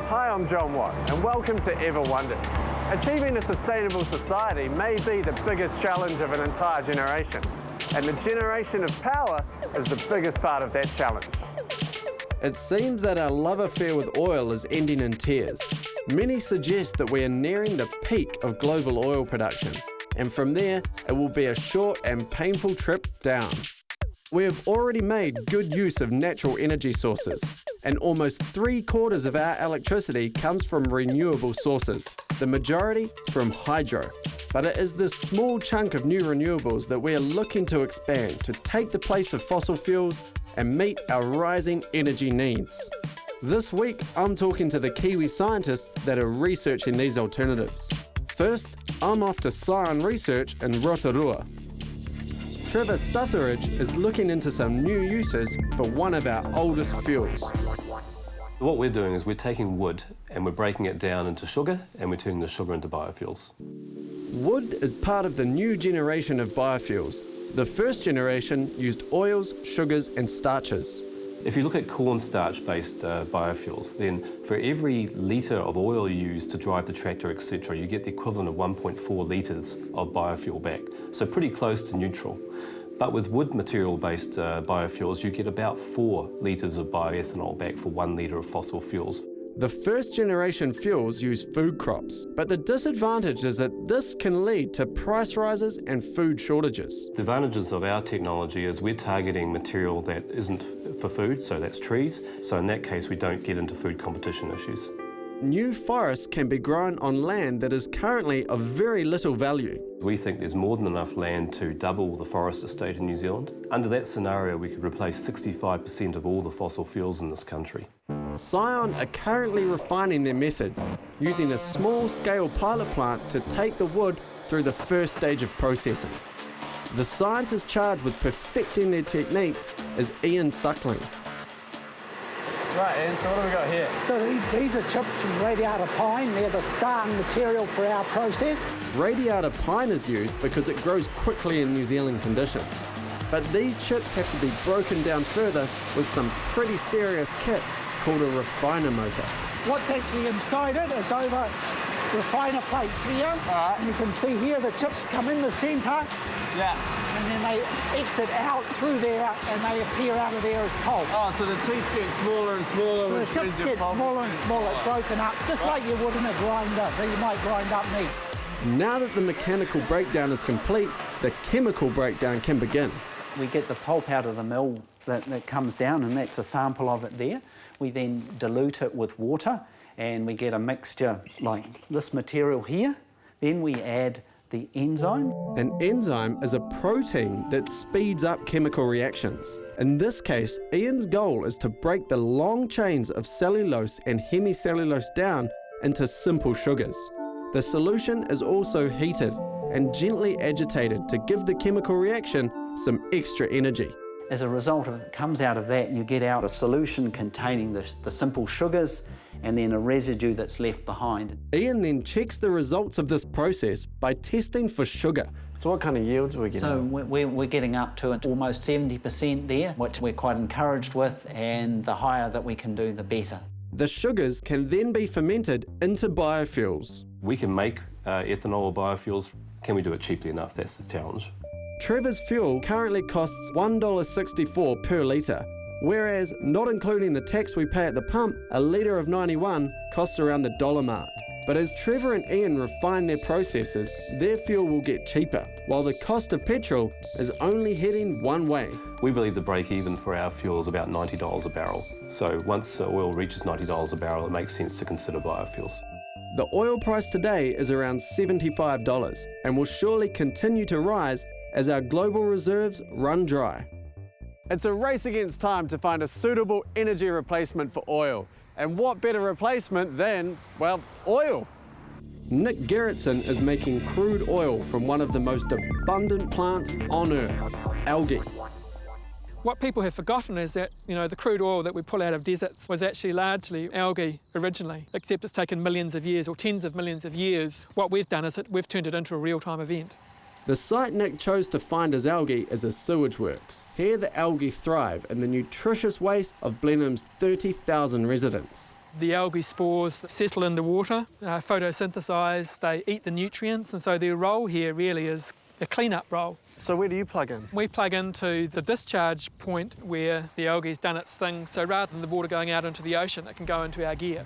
Hi, I'm John Watt, and welcome to Ever Wondered. Achieving a sustainable society may be the biggest challenge of an entire generation, and the generation of power is the biggest part of that challenge. It seems that our love affair with oil is ending in tears. Many suggest that we are nearing the peak of global oil production, and from there, it will be a short and painful trip down. We have already made good use of natural energy sources, and almost 3/4 of our electricity comes from renewable sources, the majority from hydro. But it is this small chunk of new renewables that we are looking to expand to take the place of fossil fuels and meet our rising energy needs. This week, I'm talking to the Kiwi scientists that are researching these alternatives. First, I'm off to Scion Research in Rotorua. Trevor Stutheridge is looking into some new uses for one of our oldest fuels. What we're doing is we're taking wood and we're breaking it down into sugar, and we're turning the sugar into biofuels. Wood is part of the new generation of biofuels. The first generation used oils, sugars and starches. If you look at cornstarch-based biofuels, then for every litre of oil you use to drive the tractor, etc., you get the equivalent of 1.4 litres of biofuel back, so pretty close to neutral. But with wood material-based biofuels, you get about 4 litres of bioethanol back for 1 litre of fossil fuels. The first generation fuels use food crops, but the disadvantage is that this can lead to price rises and food shortages. The advantages of our technology is we're targeting material that isn't for food, so that's trees, so in that case we don't get into food competition issues. New forests can be grown on land that is currently of very little value. We think there's more than enough land to double the forest estate in New Zealand. Under that scenario, we could replace 65% of all the fossil fuels in this country. Scion are currently refining their methods, using a small-scale pilot plant to take the wood through the first stage of processing. The scientist charged with perfecting their techniques is Ian Suckling. Right, and so what have we got here? So these are chips from radiata pine. They're the starting material for our process. Radiata pine is used because it grows quickly in New Zealand conditions. But these chips have to be broken down further with some pretty serious kit called a refiner motor. What's actually inside it is over refiner plates here. Alright. You can see here the chips come in the centre. Yeah. And then they exit out through there and they appear out of there as pulp. Oh, so the teeth get smaller and smaller. So the chips get smaller and smaller, broken up, just like you would in a grinder, that you might grind up meat. Now that the mechanical breakdown is complete, the chemical breakdown can begin. We get the pulp out of the mill that comes down, and that's a sample of it there. We then dilute it with water and we get a mixture like this material here. Then we add the enzyme. An enzyme is a protein that speeds up chemical reactions. In this case, Ian's goal is to break the long chains of cellulose and hemicellulose down into simple sugars. The solution is also heated and gently agitated to give the chemical reaction some extra energy. As a result of it comes out of that, you get out a solution containing the simple sugars and then a residue that's left behind. Ian then checks the results of this process by testing for sugar. So what kind of yields are we getting? So we're getting up to almost 70% there, which we're quite encouraged with, and the higher that we can do, the better. The sugars can then be fermented into biofuels. We can make ethanol or biofuels. Can we do it cheaply enough? That's the challenge. Trevor's fuel currently costs $1.64 per litre, whereas, not including the tax we pay at the pump, a litre of 91 costs around the $1 mark. But as Trevor and Ian refine their processes, their fuel will get cheaper, while the cost of petrol is only heading one way. We believe the break-even for our fuel is about $90 a barrel. So once oil reaches $90 a barrel, it makes sense to consider biofuels. The oil price today is around $75 and will surely continue to rise as our global reserves run dry. It's a race against time to find a suitable energy replacement for oil. And what better replacement than, well, oil? Nick Gerritsen is making crude oil from one of the most abundant plants on Earth, algae. What people have forgotten is that, the crude oil that we pull out of deserts was actually largely algae originally, except it's taken millions of years or tens of millions of years. What we've done is that we've turned it into a real-time event. The site Nick chose to find his algae is a sewage works. Here the algae thrive in the nutritious waste of Blenheim's 30,000 residents. The algae spores settle in the water, photosynthesize, they eat the nutrients, and so their role here really is a clean-up role. So where do you plug in? We plug into the discharge point where the algae's done its thing, so rather than the water going out into the ocean, it can go into our gear.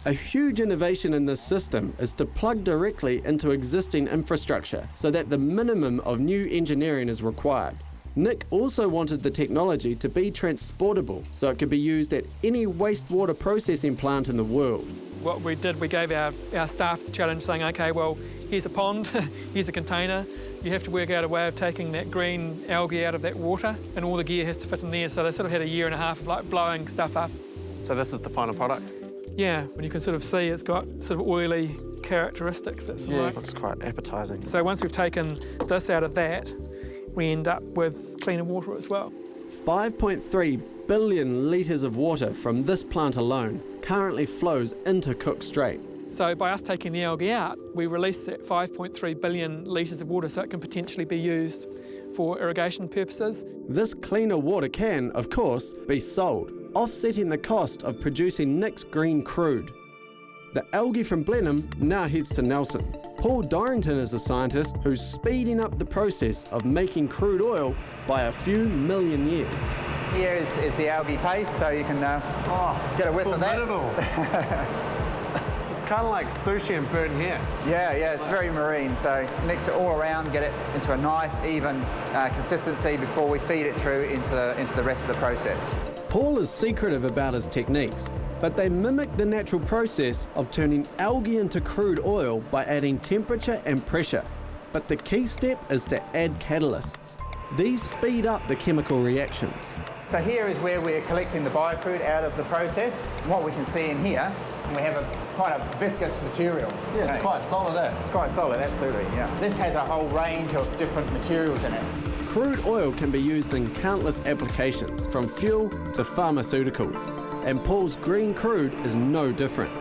A huge innovation in this system is to plug directly into existing infrastructure so that the minimum of new engineering is required. Nick also wanted the technology to be transportable so it could be used at any wastewater processing plant in the world. What we did, we gave our staff the challenge saying, okay, well, here's a pond, here's a container, you have to work out a way of taking that green algae out of that water, and all the gear has to fit in there. So they sort of had a year and a half of like blowing stuff up. So this is the final product? Yeah, when you can sort of see it's got sort of oily characteristics. That's Yeah, right. it looks quite appetising. So once we've taken this out of that, we end up with cleaner water as well. 5.3 billion litres of water from this plant alone currently flows into Cook Strait. So by us taking the algae out, we release that 5.3 billion litres of water so it can potentially be used for irrigation purposes. This cleaner water can, of course, be sold, offsetting the cost of producing Nick's green crude. The algae from Blenheim now heads to Nelson. Paul Dorrington is a scientist who's speeding up the process of making crude oil by a few million years. Here is the algae paste, so you can get a whiff of that. It's kind of like sushi and burnt hair. Yeah, it's very marine. So mix it all around, get it into a nice, even consistency before we feed it through into the rest of the process. Paul is secretive about his techniques, but they mimic the natural process of turning algae into crude oil by adding temperature and pressure. But the key step is to add catalysts. These speed up the chemical reactions. So here is where we're collecting the biocrude out of the process. And what we can see in here, we have a quite a viscous material. Yeah, it's quite solid, eh? It's quite solid, absolutely, yeah. This has a whole range of different materials in it. Crude oil can be used in countless applications, from fuel to pharmaceuticals, and Paul's green crude is no different.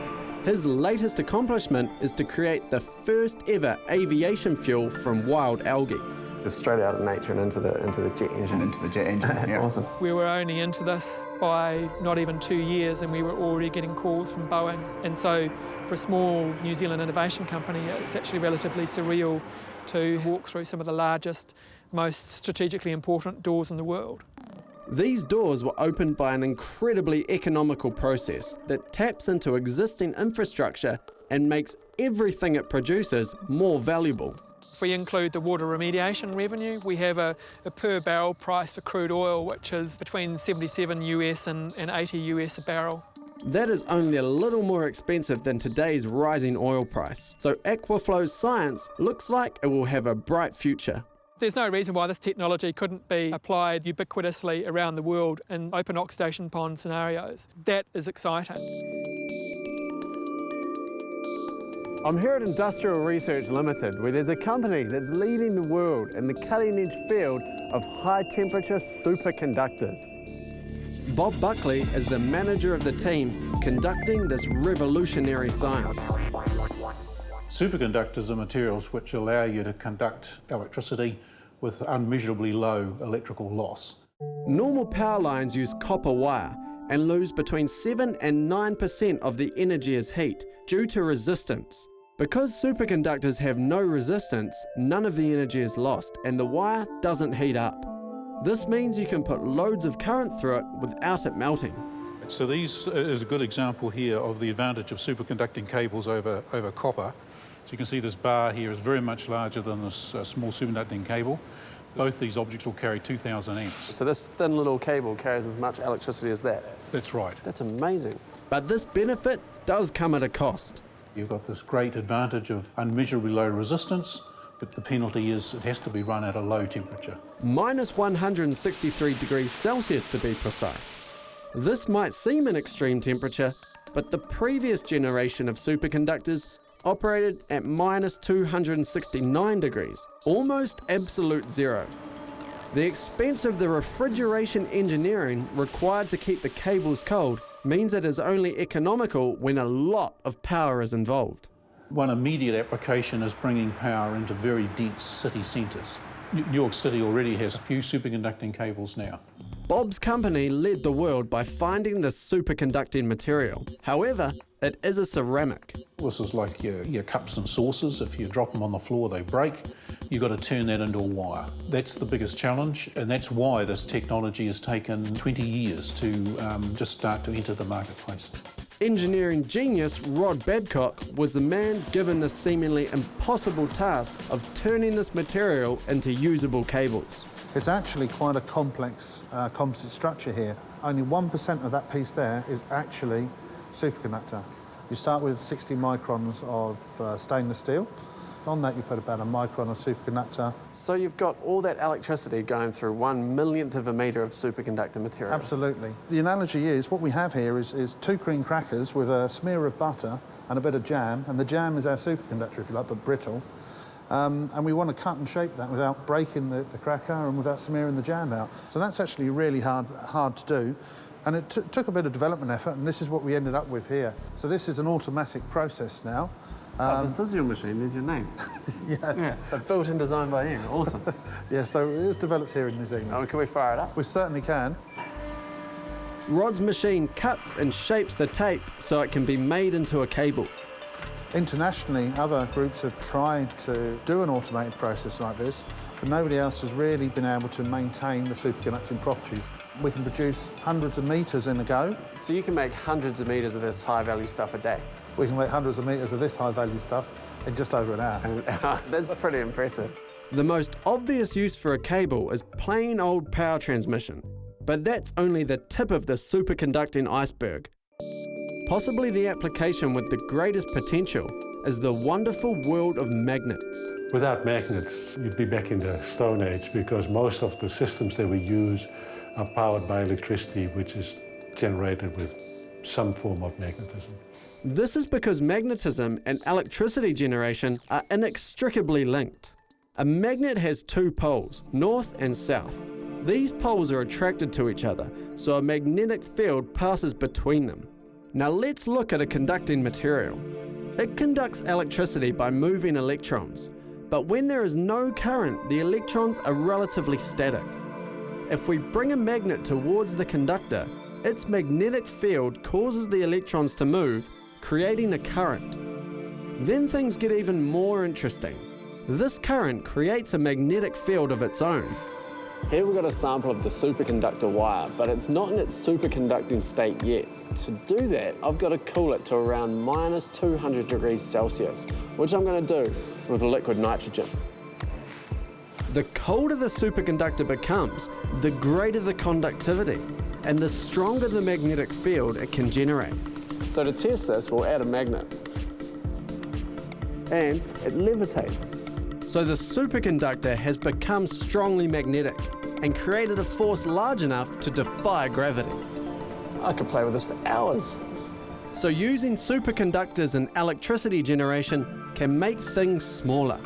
His latest accomplishment is to create the first ever aviation fuel from wild algae. Just straight out of nature and into the jet engine. Into the jet engine, yeah. Awesome. We were only into this by not even 2 years, and we were already getting calls from Boeing. And so for a small New Zealand innovation company, it's actually relatively surreal to walk through some of the largest, most strategically important doors in the world. These doors were opened by an incredibly economical process that taps into existing infrastructure and makes everything it produces more valuable. If we include the water remediation revenue, we have a per barrel price for crude oil, which is between 77 US and 80 US a barrel. That is only a little more expensive than today's rising oil price. So Aquaflow's science looks like it will have a bright future. There's no reason why this technology couldn't be applied ubiquitously around the world in open oxidation pond scenarios. That is exciting. I'm here at Industrial Research Limited, where there's a company that's leading the world in the cutting-edge field of high-temperature superconductors. Bob Buckley is the manager of the team conducting this revolutionary science. Superconductors are materials which allow you to conduct electricity with unmeasurably low electrical loss. Normal power lines use copper wire and lose between 7 and 9% of the energy as heat due to resistance. Because superconductors have no resistance, none of the energy is lost and the wire doesn't heat up. This means you can put loads of current through it without it melting. So this is a good example here of the advantage of superconducting cables over copper. So you can see this bar here is very much larger than this small superconducting cable. Both these objects will carry 2,000 amps. So this thin little cable carries as much electricity as that. That's right. That's amazing. But this benefit does come at a cost. You've got this great advantage of unmeasurably low resistance, but the penalty is it has to be run at a low temperature. Minus 163 degrees Celsius to be precise. This might seem an extreme temperature, but the previous generation of superconductors operated at minus 269 degrees, almost absolute zero. The expense of the refrigeration engineering required to keep the cables cold means it is only economical when a lot of power is involved. One immediate application is bringing power into very dense city centres. New York City already has a few superconducting cables now. Bob's company led the world by finding this superconducting material. However, it is a ceramic. This is like your cups and saucers. If you drop them on the floor, they break. You've got to turn that into a wire. That's the biggest challenge, and that's why this technology has taken 20 years to just start to enter the marketplace. Engineering genius Rod Babcock was the man given the seemingly impossible task of turning this material into usable cables. It's actually quite a complex composite structure here. Only 1% of that piece there is actually superconductor. You start with 60 microns of stainless steel. On that you put about a micron of superconductor. So you've got all that electricity going through 1/1,000,000th of a metre of superconductor material. Absolutely. The analogy is, what we have here is 2 cream crackers with a smear of butter and a bit of jam, and the jam is our superconductor, if you like, but brittle. And we want to cut and shape that without breaking the cracker and without smearing the jam out. So that's actually really hard to do. And it took a bit of development effort, and this is what we ended up with here. So this is an automatic process now. This is your machine, there's your name. Yeah. So built and designed by you, awesome. Yeah, so it was developed here in New Zealand. Oh, can we fire it up? We certainly can. Rod's machine cuts and shapes the tape so it can be made into a cable. Internationally, other groups have tried to do an automated process like this, but nobody else has really been able to maintain the superconducting properties. We can produce hundreds of metres in a go. So you can make hundreds of metres of this high-value stuff a day? We can make hundreds of metres of this high-value stuff in just over an hour. That's pretty impressive. The most obvious use for a cable is plain old power transmission, but that's only the tip of the superconducting iceberg. Possibly the application with the greatest potential is the wonderful world of magnets. Without magnets, you'd be back in the Stone Age, because most of the systems that we use are powered by electricity, which is generated with some form of magnetism. This is because magnetism and electricity generation are inextricably linked. A magnet has 2 poles, north and south. These poles are attracted to each other, so a magnetic field passes between them. Now let's look at a conducting material. It conducts electricity by moving electrons, but when there is no current, the electrons are relatively static. If we bring a magnet towards the conductor, its magnetic field causes the electrons to move, creating a current. Then things get even more interesting. This current creates a magnetic field of its own. Here we've got a sample of the superconductor wire, but it's not in its superconducting state yet. To do that, I've got to cool it to around minus 200 degrees Celsius, which I'm going to do with liquid nitrogen. The colder the superconductor becomes, the greater the conductivity, and the stronger the magnetic field it can generate. So to test this, we'll add a magnet. And it levitates. So the superconductor has become strongly magnetic and created a force large enough to defy gravity. I could play with this for hours. So using superconductors in electricity generation can make things smaller.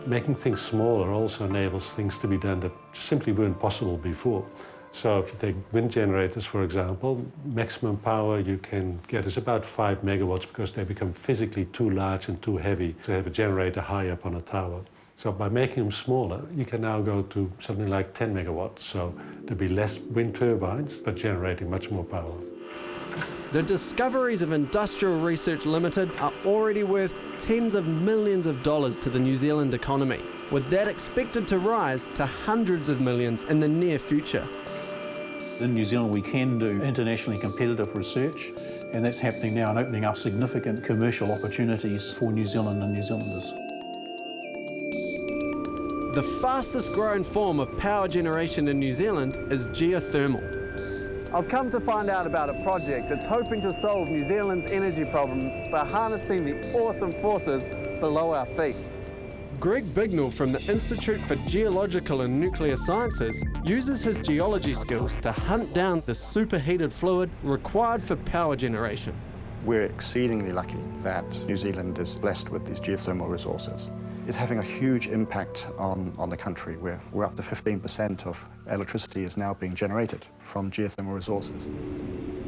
Making things smaller also enables things to be done that simply weren't possible before. So if you take wind generators, for example, maximum power you can get is about 5 megawatts, because they become physically too large and too heavy to have a generator high up on a tower. So by making them smaller, you can now go to something like 10 megawatts. So there'll be less wind turbines, but generating much more power. The discoveries of Industrial Research Limited are already worth tens of millions of dollars to the New Zealand economy, with that expected to rise to hundreds of millions in the near future. In New Zealand, we can do internationally competitive research, and that's happening now and opening up significant commercial opportunities for New Zealand and New Zealanders. The fastest growing form of power generation in New Zealand is geothermal. I've come to find out about a project that's hoping to solve New Zealand's energy problems by harnessing the awesome forces below our feet. Greg Bignell from the Institute for Geological and Nuclear Sciences uses his geology skills to hunt down the superheated fluid required for power generation. We're exceedingly lucky that New Zealand is blessed with these geothermal resources. It's having a huge impact on the country. We're up to 15% of electricity is now being generated from geothermal resources.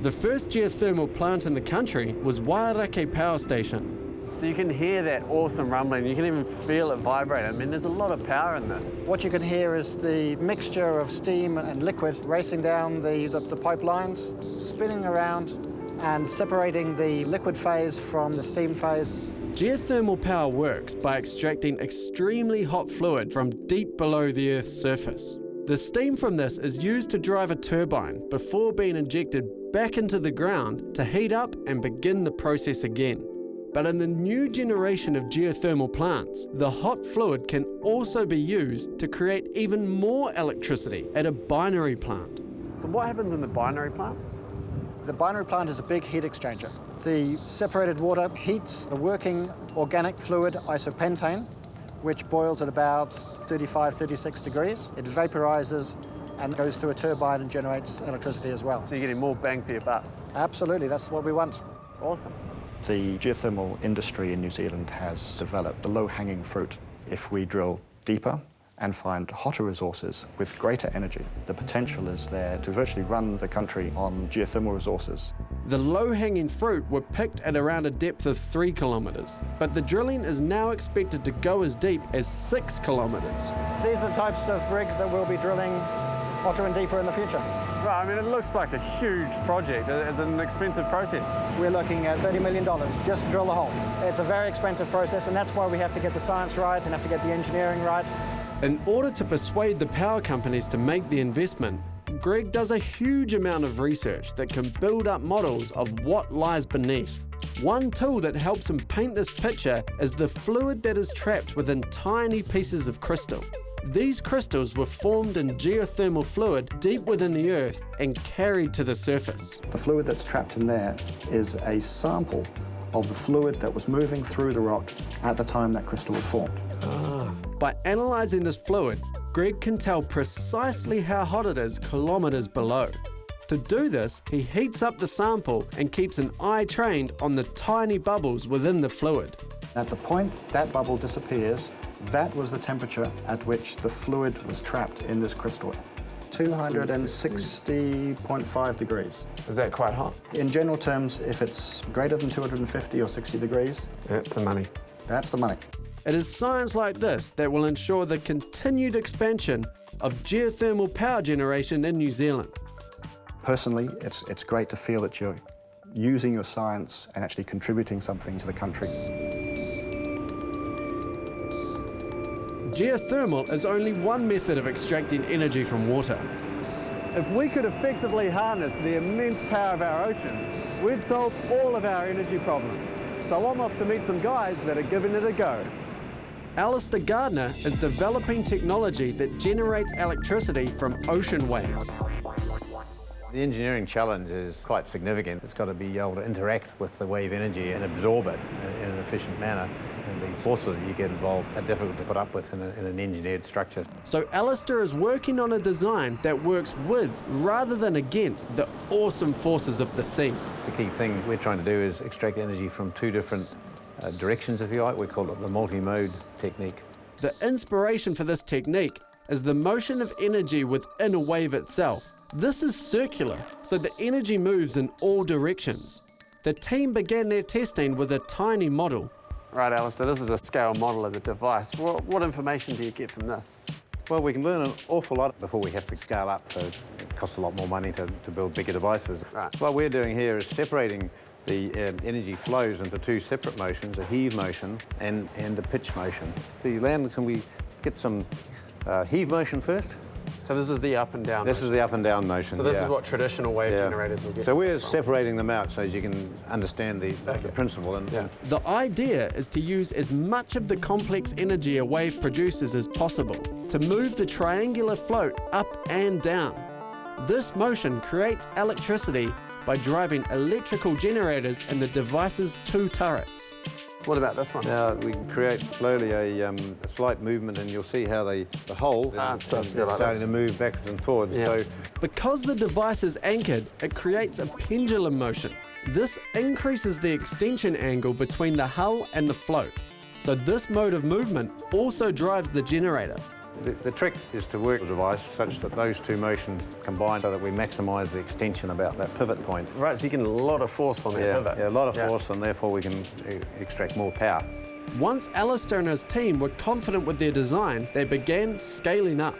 The first geothermal plant in the country was Waiareke Power Station. So you can hear that awesome rumbling, you can even feel it vibrate. I mean, there's a lot of power in this. What you can hear is the mixture of steam and liquid racing down the pipelines, spinning around and separating the liquid phase from the steam phase. Geothermal power works by extracting extremely hot fluid from deep below the Earth's surface. The steam from this is used to drive a turbine before being injected back into the ground to heat up and begin the process again. But in the new generation of geothermal plants, the hot fluid can also be used to create even more electricity at a binary plant. So what happens in the binary plant? The binary plant is a big heat exchanger. The separated water heats the working organic fluid isopentane, which boils at about 35, 36 degrees. It vaporizes and goes through a turbine and generates electricity as well. So you're getting more bang for your buck. Absolutely, that's what we want. Awesome. The geothermal industry in New Zealand has developed the low-hanging fruit. If we drill deeper and find hotter resources with greater energy, the potential is there to virtually run the country on geothermal resources. The low-hanging fruit were picked at around a depth of 3 kilometres, but the drilling is now expected to go as deep as 6 kilometres. These are the types of rigs that we'll be drilling hotter and deeper in the future. Right, I mean, it looks like a huge project. It's an expensive process. We're looking at $30 million just to drill the hole. It's a very expensive process, and that's why we have to get the science right and have to get the engineering right. In order to persuade the power companies to make the investment, Greg does a huge amount of research that can build up models of what lies beneath. One tool that helps him paint this picture is the fluid that is trapped within tiny pieces of crystal. These crystals were formed in geothermal fluid deep within the earth and carried to the surface. The fluid that's trapped in there is a sample of the fluid that was moving through the rock at the time that crystal was formed. By analysing this fluid, Greg can tell precisely how hot it is kilometres below. To do this, he heats up the sample and keeps an eye trained on the tiny bubbles within the fluid. At the point that bubble disappears, that was the temperature at which the fluid was trapped in this crystal. 260.5 degrees. Is that quite hot? In general terms, if it's greater than 250 or 60 degrees, That's the money. that's the money. It is science like this that will ensure the continued expansion of geothermal power generation in New Zealand. Personally, it's great to feel that you're using your science and actually contributing something to the country. Geothermal is only one method of extracting energy from water. If we could effectively harness the immense power of our oceans, we'd solve all of our energy problems. So I'm off to meet some guys that are giving it a go. Alistair Gardner is developing technology that generates electricity from ocean waves. The engineering challenge is quite significant. It's got to be able to interact with the wave energy and absorb it in an efficient manner. And the forces that you get involved are difficult to put up with in an engineered structure. So Alistair is working on a design that works with, rather than against, the awesome forces of the sea. The key thing we're trying to do is extract energy from two different directions, if you like. We call it the multi-mode technique. The inspiration for this technique is the motion of energy within a wave itself. This is circular, so the energy moves in all directions. The team began their testing with a tiny model. Right, Alistair, this is a scale model of the device. What information do you get from this? Well, we can learn an awful lot before we have to scale up, so it costs a lot more money to build bigger devices. Right. What we're doing here is separating the energy flows into two separate motions, a heave motion and a pitch motion. The land, can we get some heave motion first? So this is the up and down. This is the up and down motion. So this is what traditional wave generators will get. So we're separating them out so as you can understand the principle. And The idea is to use as much of the complex energy a wave produces as possible to move the triangular float up and down. This motion creates electricity by driving electrical generators in the device's two turrets. What about this one? Now we can create slowly a slight movement, and you'll see how the hole is starting to move backwards and forwards. Yeah. So Because the device is anchored, it creates a pendulum motion. This increases the extension angle between the hull and the float. So this mode of movement also drives the generator. The trick is to work the device such that those two motions combine so that we maximise the extension about that pivot point. Right, so you get a lot of force on that pivot. Yeah, a lot of force, and therefore we can extract more power. Once Alistair and his team were confident with their design, they began scaling up.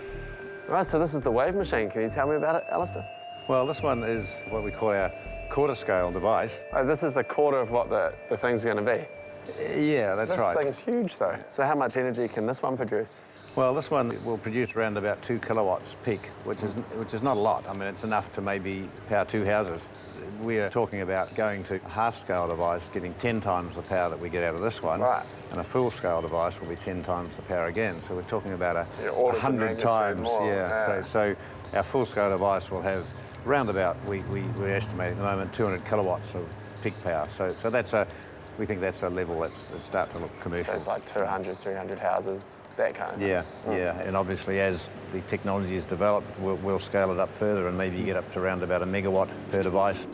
Right, so this is the wave machine. Can you tell me about it, Alistair? Well, this one is what we call our quarter scale device. Oh, this is the quarter of what the thing's going to be. Yeah, that's right. This thing's huge, though. So how much energy can this one produce? Well, this one will produce around about 2 kilowatts peak, which is not a lot. I mean, it's enough to maybe power 2 houses. We are talking about going to a half-scale device, getting 10 times the power that we get out of this one. Right. And a full-scale device will be 10 times the power again. So we're talking about So 100 times. More. Yeah. So our full-scale device will have round about, we estimate at the moment, 200 kilowatts of peak power. So that's we think that's a level that starts to look commercial. So it's like 200, 300 houses, that kind of thing. Yeah. And obviously as the technology is developed, we'll scale it up further and maybe get up to around about 1 megawatt per device.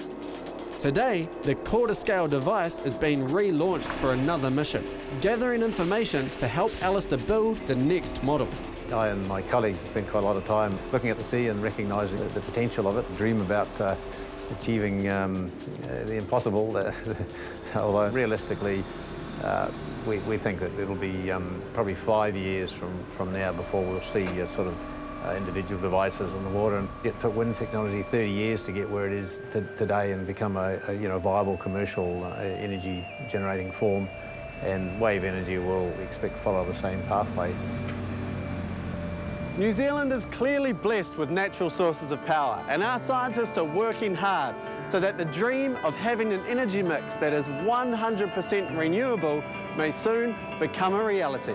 Today, the quarter-scale device is being relaunched for another mission, gathering information to help Alistair build the next model. I and my colleagues spent quite a lot of time looking at the sea and recognising the potential of it, dream about achieving the impossible, although realistically we think that it'll be probably 5 years from now before we'll see sort of individual devices in the water. And it took wind technology 30 years to get where it is today and become a viable commercial energy generating form, and wave energy will, we expect, follow the same pathway. New Zealand is clearly blessed with natural sources of power, and our scientists are working hard so that the dream of having an energy mix that is 100% renewable may soon become a reality.